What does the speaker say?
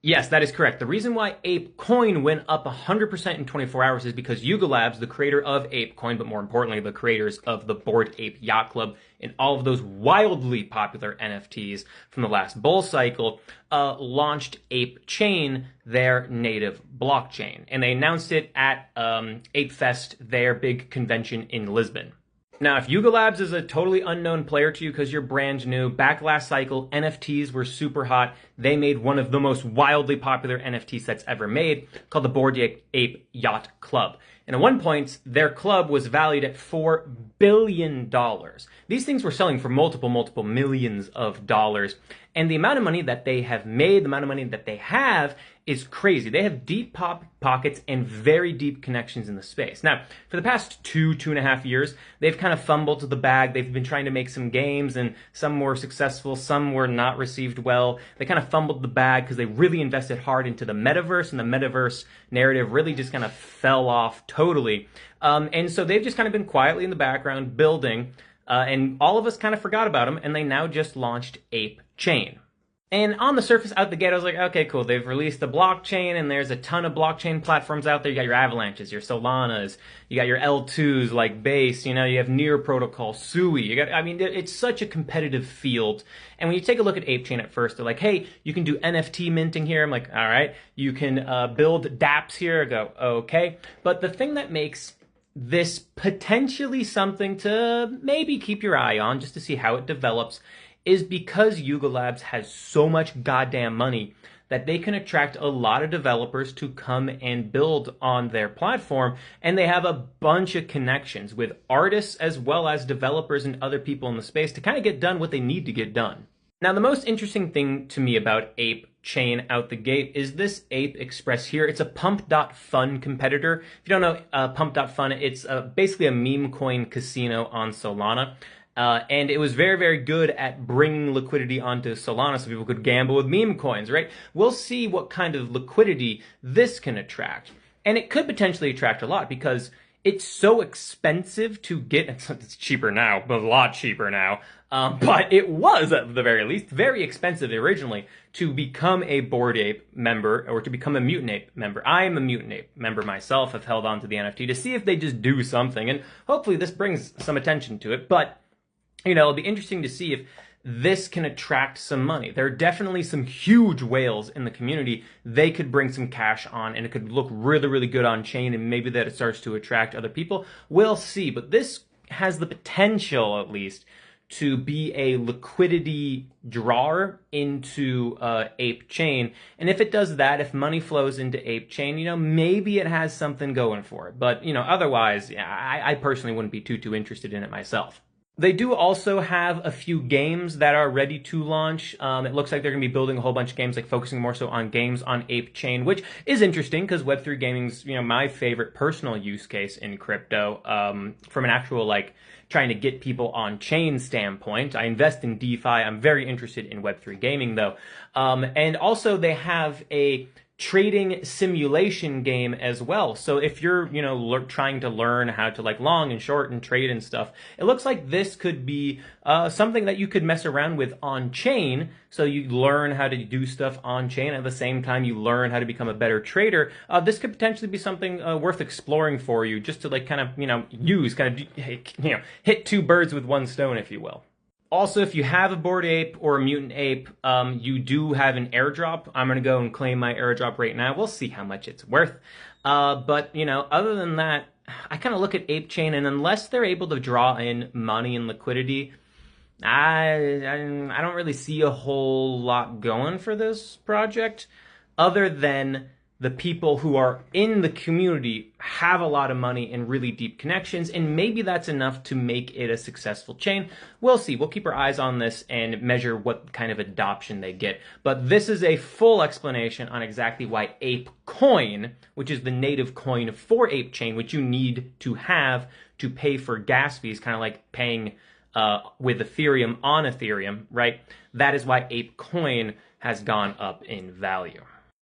Yes, that is correct. The reason why ApeCoin went up 100% in 24 hours is because Yuga Labs, the creator of ApeCoin, but more importantly, the creators of the Bored Ape Yacht Club and all of those wildly popular NFTs from the last bull cycle, launched ApeChain, their native blockchain. And they announced it at ApeFest, their big convention in Lisbon. Now, if Yuga Labs is a totally unknown player to you because you're brand new, back last cycle, NFTs were super hot. They made one of the most wildly popular NFT sets ever made called the Bored Ape Yacht Club. And at one point, their club was valued at $4 billion. These things were selling for multiple millions of dollars. And the amount of money that they have made, the amount of money that they have is crazy. They have deep pockets and very deep connections in the space. Now, for the past two and a half years, they've kind of fumbled to the bag. They've been trying to make some games, and some were successful, some were not received well. They kind of fumbled the bag because they really invested hard into the metaverse, and the metaverse narrative really just kind of fell off totally. And so they've just kind of been quietly in the background building, and all of us kind of forgot about them, and they now just launched ApeChain. And on the surface, out the gate, I was like, okay, cool. They've released the blockchain, and there's a ton of blockchain platforms out there. You got your Avalanches, your Solanas, you got your L2s like Base, you have Near Protocol, Sui. It's such a competitive field. And when you take a look at ApeChain at first, they're like, hey, you can do NFT minting here. I'm like, all right. You can build dApps here. I go, okay. But the thing that makes this potentially something to maybe keep your eye on just to see how it develops is because Yuga Labs has so much goddamn money that they can attract a lot of developers to come and build on their platform, and they have a bunch of connections with artists as well as developers and other people in the space to kind of get done what they need to get done. Now, the most interesting thing to me about ApeChain out the gate is this Ape Express here. It's a Pump.Fun competitor. If you don't know Pump.Fun, it's basically a meme coin casino on Solana. And it was very good at bringing liquidity onto Solana so people could gamble with meme coins, right? We'll see what kind of liquidity this can attract. And it could potentially attract a lot because it's so expensive to get. It's cheaper now, but a lot cheaper now. But it was, at the very least, very expensive originally to become a Bored Ape member or to become a Mutant Ape member. I am a Mutant Ape member myself. I've held on to the NFT to see if they just do something. And hopefully this brings some attention to it. But it'll be interesting to see if this can attract some money. There are definitely some huge whales in the community. They could bring some cash on, and it could look really good on chain, and maybe that it starts to attract other people. We'll see, but this has the potential, at least, to be a liquidity drawer into ApeChain. And if it does that, if money flows into ApeChain, maybe it has something going for it. But, otherwise, I personally wouldn't be too interested in it myself. They do also have a few games that are ready to launch. It looks like they're going to be building a whole bunch of games, like focusing more so on games on ApeChain, which is interesting because Web3 gaming's, my favorite personal use case in crypto, from an actual, trying to get people on chain standpoint. I invest in DeFi. I'm very interested in Web3 gaming, though. And also they have a trading simulation game as well. So if you're, trying to learn how to long and short and trade and stuff, it looks like this could be something that you could mess around with on chain. So you learn how to do stuff on chain at the same time you learn how to become a better trader. This could potentially be something worth exploring for you, just to hit two birds with one stone, if you will. Also, if you have a Bored Ape or a Mutant Ape, you do have an airdrop. I'm going to go and claim my airdrop right now. We'll see how much it's worth. But, other than that, I kind of look at ApeChain, and unless they're able to draw in money and liquidity, I don't really see a whole lot going for this project, other than the people who are in the community have a lot of money and really deep connections, and maybe that's enough to make it a successful chain. We'll see. We'll keep our eyes on this and measure what kind of adoption they get. But this is a full explanation on exactly why ApeCoin, which is the native coin for ApeChain, which you need to have to pay for gas fees, kind of like paying with Ethereum on Ethereum, right? That is why ApeCoin has gone up in value.